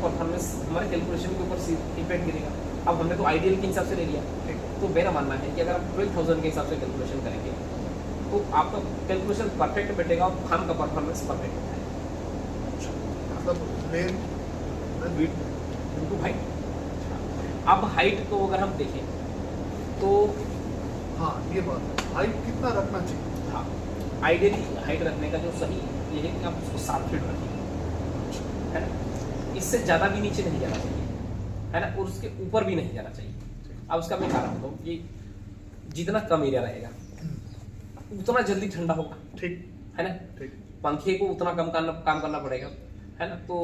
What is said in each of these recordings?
Performance हमारे calculation के ऊपर इफेक्ट गिरेगा। अब हमने तो आइडियल के हिसाब से ले लिया, तो मेरा मानना है कि अगर आप 12,000 के हिसाब से कैलकुलेशन करेंगे तो आपका कैलकुलेशन परफेक्ट बैठेगा और फार्म का परफॉर्मेंस परफेक्ट होता है। मतलब लेंथ विड्थ इनटू हाइट। अब हाइट को अगर हम देखें तो हाँ ये बात है, हाइट कितना रखना चाहिए? हाँ, आइडियली हाइट रखने का जो सही ये है कि आप उसको 7 फीट रखिए, है ना। इससे ज़्यादा भी नीचे नहीं जाना चाहिए, है ना, और उसके ऊपर भी नहीं जाना चाहिए। अब उसका मैं कारण बताऊँ कि जितना कम एरिया रहेगा उतना जल्दी ठंडा होगा, ठीक है ना। ठीक। पंखे को उतना काम करना पड़ेगा, है ना। तो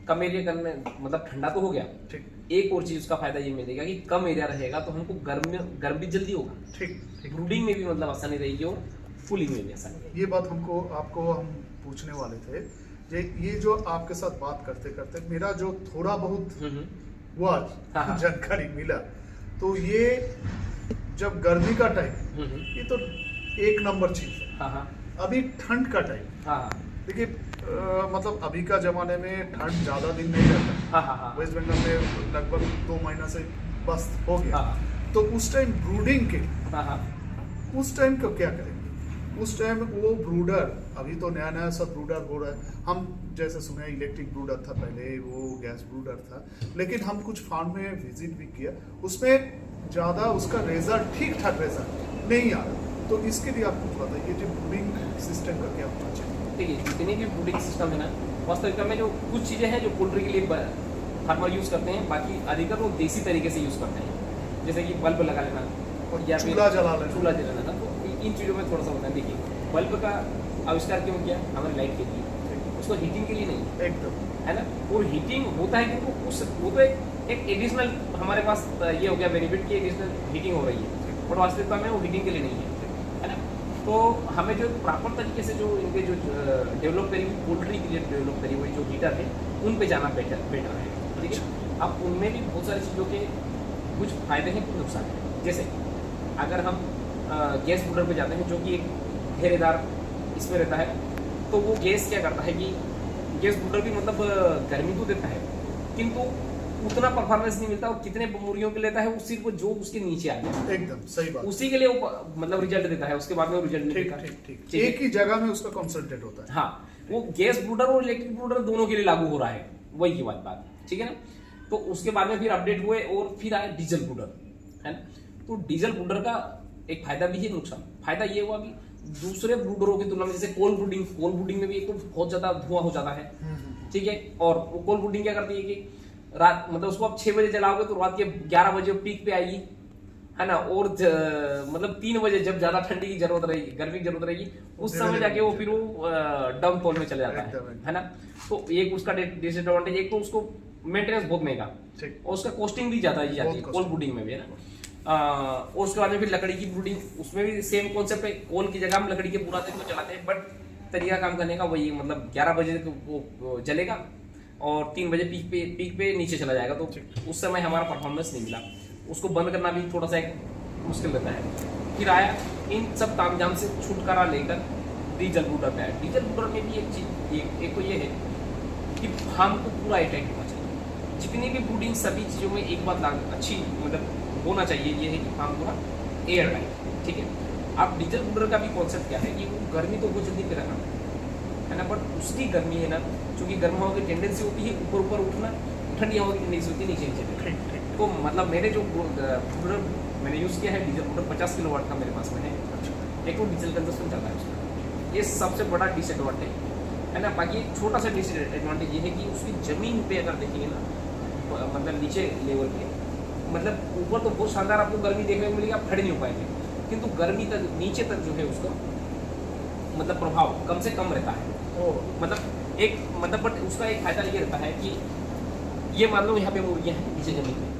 कम एरिया करने मतलब ठंडा तो हो गया। ठीक एक और चीज उसका फायदा ये मिलेगा कि कम एरिया रहेगा तो हमको गर्म भी जल्दी होगा, ठीक ठीक। ब्रूडिंग में भी मतलब आसानी रहेगी और फूलिंग में भी आसानी रहेगी। ये बात आपको हम पूछने वाले थे। ये जो आपके साथ बात करते करते मेरा जो थोड़ा बहुत हुआ हाँ। जानकारी मिला, तो ये जब गर्मी का टाइम ये तो एक नंबर चीज है। हाँ। अभी ठंड का टाइम, हाँ। देखिए मतलब अभी का जमाने में ठंड ज्यादा दिन नहीं रहता। हाँ। वेस्ट बंगाल में लगभग 2 महीना से बस हो गया। हाँ। तो उस टाइम ब्रूडिंग के हाँ। उस टाइम को क्या करेंगे? उस टाइम वो ब्रूडर, अभी तो नया नया सब ब्रूडर हो रहा है। हम जैसे सुने इलेक्ट्रिक ब्रूडर था पहले, वो गैस ब्रूडर था, लेकिन हम कुछ फार्म में विजिट भी किया, उसमें ज़्यादा उसका रिजल्ट ठीक ठाक रिजल्ट नहीं आ रहा। तो इसके लिए आप कुछ बताइए, जो ब्रूडिंग सिस्टम का क्या होना चाहिए? देखिए, जितनी भी ब्रूडिंग सिस्टम है ना, वास्तविकता में जो कुछ चीज़ें हैं जो पोल्ट्री के लिए फार्मर यूज़ करते हैं, बाकी अधिकतर वो देसी तरीके से यूज़ करते हैं, जैसे कि बल्ब लगा लेना और या फिर चूल्हा जला लेना। तो इन चीज़ों में थोड़ा सा बताएं। देखिए, बल्ब का आविष्कार क्यों किया? हमारी लाइट के लिए, उसको हीटिंग के लिए नहीं, एकदम, है ना। और हीटिंग होता है कि वो तो एक एडिशनल हमारे पास ये हो गया बेनिफिट की एडिशनल हीटिंग हो रही है, बट वास्तविकता में वो हीटिंग के लिए नहीं है ना। तो हमें जो प्रॉपर तरीके से जो इनके जो डेवलप करी हुई पोल्ट्री के लिए डेवलप करी हुई जो हीटर है उन पे जाना बेटर है, ठीक है। अब उनमें भी बहुत सारी चीज़ों के कुछ फायदे हैं, कुछ नुकसान है। जैसे अगर हम गैस ब्रूडर पे जाते हैं जो कि एक घेरेदार इसमें रहता है, तो वो गैस क्या करता है कि गैस ब्रूडर भी मतलब गर्मी तो देता है किंतु उतना परफॉर्मेंस नहीं मिलता, और कितने मुर्गियों के लेता है वो सिर्फ जो उसके नीचे आ गया, एकदम सही बात, उसी के लिए वो मतलब रिजल्ट देता है, उसके बाद में वो रिजल्ट नहीं देता। ठीक। एक ही जगह में उसका कॉन्सेंट्रेट होता है। हाँ, वो गैस ब्रूडर और इलेक्ट्रिक ब्रूडर दोनों के लिए लागू हो रहा है, वही की बात, ठीक है ना। तो उसके बाद में फिर अपडेट हुए और फिर आया डीजल ब्रूडर, है ना। तो डीजल ब्रूडर का एक फायदा भी है, नुकसान। फायदा ये हुआ कि दूसरे ब्रूडरों की तुलना में, जैसे कोल ब्रूडिंग में भी एक तो बहुत ज्यादा धुआं हो जाता है, ठीक है। और वो कोल ब्रूडिंग क्या करती है कि रात मतलब उसको आप 6 बजे जलाओगे तो रात के 11 बजे पीक पे आएगी, है ना। और मतलब 3 बजे जब ज्यादा ठंडी की जरूरत रहेगी, गर्मी की जरूरत रहेगी, उस समय जाके वो फिर वो डाउन फॉल में चले जाता है ना। तो एक उसका डिसएडवांटेज, एक तो उसको मेंटेनेंस बहुत महंगा, और उसका कॉस्टिंग भी ज्यादा ही जाती है कोल ब्रूडिंग में भी, है ना। और उसके बाद में फिर लकड़ी की ब्रूडिंग, उसमें भी सेम कॉन्सेप्ट है, कोल की जगह हम लकड़ी के पूरा दिन को चलाते हैं, बट तरीका काम करने का वही, मतलब 11 बजे तक वो जलेगा और 3 बजे पीक पे नीचे चला जाएगा, तो उस समय हमारा परफॉर्मेंस नहीं मिला। उसको बंद करना भी थोड़ा सा एक मुश्किल रहता है। फिर आया इन सब तामझाम से छुटकारा लेकर डीजल ब्रूडर पे आया। डीजल ब्रूडर में भी एक चीज एक तो ये है कि फार्म को पूरा एयरटाइट होना चाहिए। जितनी भी ब्रूडिंग सभी चीज़ों में एक बात अच्छी मतलब होना चाहिए, ये है कि फार्म पूरा एयर टाइट, ठीक है। अब डीजल ब्रूडर का भी कॉन्सेप्ट क्या है कि वो गर्मी तो बहुत जल्दी पैदा करता है ना, बट उसकी गर्मी है ना, चूंकि गर्म हवा की टेंडेंसी होती है ऊपर उठना, ठंडी हवा की टेंडेंसी होती है नीचे नीचे। तो मतलब मेरे जो ब्रूडर मैंने यूज़ किया है डीजल ब्रूडर 50 किलोवाट का मेरे पास में है, एक तो डीजल कंजप्शन ज़्यादा है उसका, ये सबसे बड़ा डिसएडवांटेज है ना। बाकी एक छोटा सा डिसएडवांटेज ये है कि उसकी ज़मीन पे अगर देखेंगे ना, मतलब नीचे लेवल पे, मतलब ऊपर तो बहुत शानदार आपको गर्मी देखने को मिलेगी, आप खड़े नहीं हो पाएंगे, किंतु गर्मी तक नीचे तक जो है उसका मतलब प्रभाव कम से कम रहता है। मतलब एक मतलब बट उसका एक फायदा ये रहता है कि ये मान लो यहाँ पे मुर्गियाँ हैं नीचे जमीन में,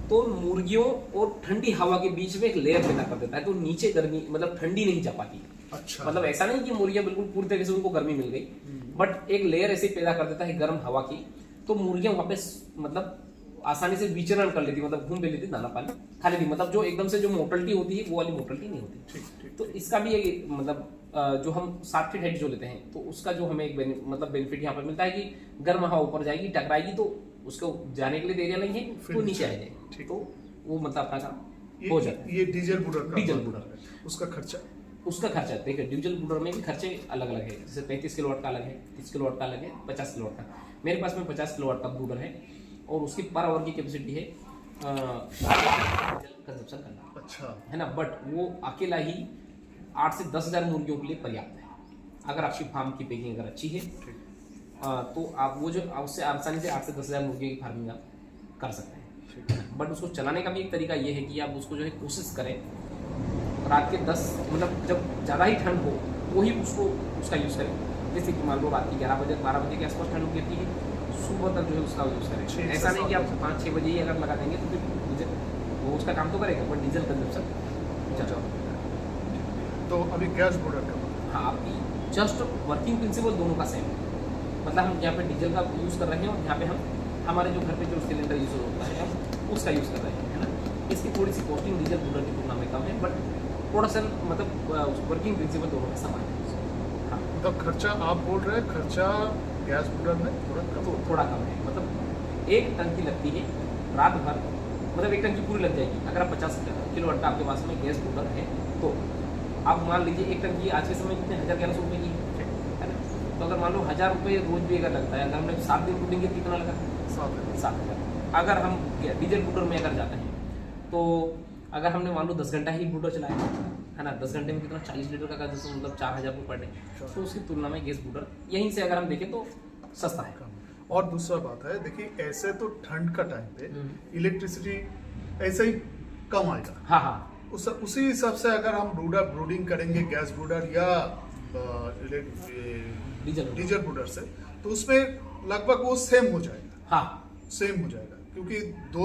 तो मुर्गियों और ठंडी हवा के बीच में एक लेयर पैदा कर देता है, तो नीचे गर्मी मतलब ठंडी नहीं जा पाती। अच्छा, मतलब ऐसा नहीं कि मुर्गियाँ बिल्कुल पूरी तरीके से उनको गर्मी मिल गई, बट एक लेयर ऐसे पैदा कर देता है गर्म हवा की, तो मुर्गियाँ वहाँ पे मतलब आसानी से विचरण कर लेती, मतलब घूम ले लेती, दाना पानी खा लेती, मतलब जो एकदम से जो मोर्टलिटी होती है वो वाली मोर्टलिटी नहीं होती। तो इसका भी एक मतलब जो हम 7 फीट हाइट जो लेते हैं, तो उसका जो हमें एक मतलब बेनिफिट यहाँ पर मिलता है कि गर्म हवा ऊपर जाएगी, टकराएगी, तो उसको जाने के लिए एरिया नहीं है फिर वो नीचे आ नीचे, जाए, ठीक। तो वो मतलब अपना काम हो जाता है। ये डीजल बूडर का डीजल बात बूडर। कर रहे हैं। उसका खर्चा उसका खर्चा देखिए, डीजल बूडर में भी खर्चे अलग अलग है। जैसे 35 किलोवाट का अलग है, 30 किलोवाट का अलग है, 50 किलोवाट का। मेरे पास में 50 किलोवाट का बूडर है और उसकी पर आवर की कैपेसिटी है कंजप्शन करना, अच्छा है ना। बट वो अकेला ही 8 से 10,000 मुर्गियों के लिए पर्याप्त है। अगर आपकी फार्म की पैकिंग अगर अच्छी है ठीक। तो आप वो जो उससे आसानी से 8 से 10,000 मुर्गियों की फार्मिंग आप कर सकते हैं। बट उसको चलाने का भी एक तरीका ये है कि आप उसको जो है कोशिश करें रात के 10 मतलब जब ज़्यादा ही ठंड हो वो ही उसको उसका यूज़ करें। जैसे कि मान लो रात की 11 बजे 12 बजे के आसपास ठंड गिरती है, सुबह तक जो है उसका यूज़ करें। 6 से ऐसा नहीं कि 7 आप 5-6 बजे ही अगर लगा देंगे तो फिर डीजल वो उसका काम तो करेगा बट डीजल कंजप्शन ज़्यादा। तो अभी गैस बूडर का बात। हाँ, आपकी जस्ट वर्किंग प्रिंसिपल दोनों का सेम है। मतलब हम यहाँ पे डीजल का यूज़ कर रहे हैं और यहाँ पे हम हमारे जो घर पे जो सिलेंडर यूज़ होता है हम उसका यूज़ कर रहे हैं, है ना। इसकी थोड़ी सी कॉस्टिंग डीजल बूडर की तुलना में कम है, बट प्रोडक्शन मतलब वर्किंग प्रिंसिपल दोनों में समान है। हाँ, तो खर्चा आप बोल रहे हैं, खर्चा गैस बूडर में थोड़ा कम तो थोड़ा कम है। मतलब एक टंकी लगती है रात भर, मतलब एक टंकी पूरी लग जाएगी। अगर आप 50 किलोवाट का आपके पास में गैस बूडर है तो आप मान लीजिए एक टंकी आज के समय कितने 1100 रुपये की है ना। तो अगर मान लो 1000 रुपये रोज भी अगर लगता है, अगर हमने 7 दिन कूटेंगे कितना लगा 7,000। अगर हम डीजल बूडर में अगर जाते हैं तो अगर हमने मान लो 10 घंटा ही बूडर चलाया है ना, 10 घंटे में कितना 40 लीटर का गैस मतलब 4,000 रुपये पर डे। तो उसकी तुलना में गैस बूडर यहीं से अगर हम देखें तो सस्ता है। और दूसरा बात है, देखिए ऐसे तो ठंड का टाइम पे इलेक्ट्रिसिटी ऐसे ही कम आएगा। हाँ हाँ, उसी हिसाब से अगर हम ब्रूडिंग करेंगे गैस ब्रूडर या डीजल ब्रूडर से, तो उसमें लगभग वो सेम हो जाएगा। हाँ सेम हो जाएगा क्योंकि दो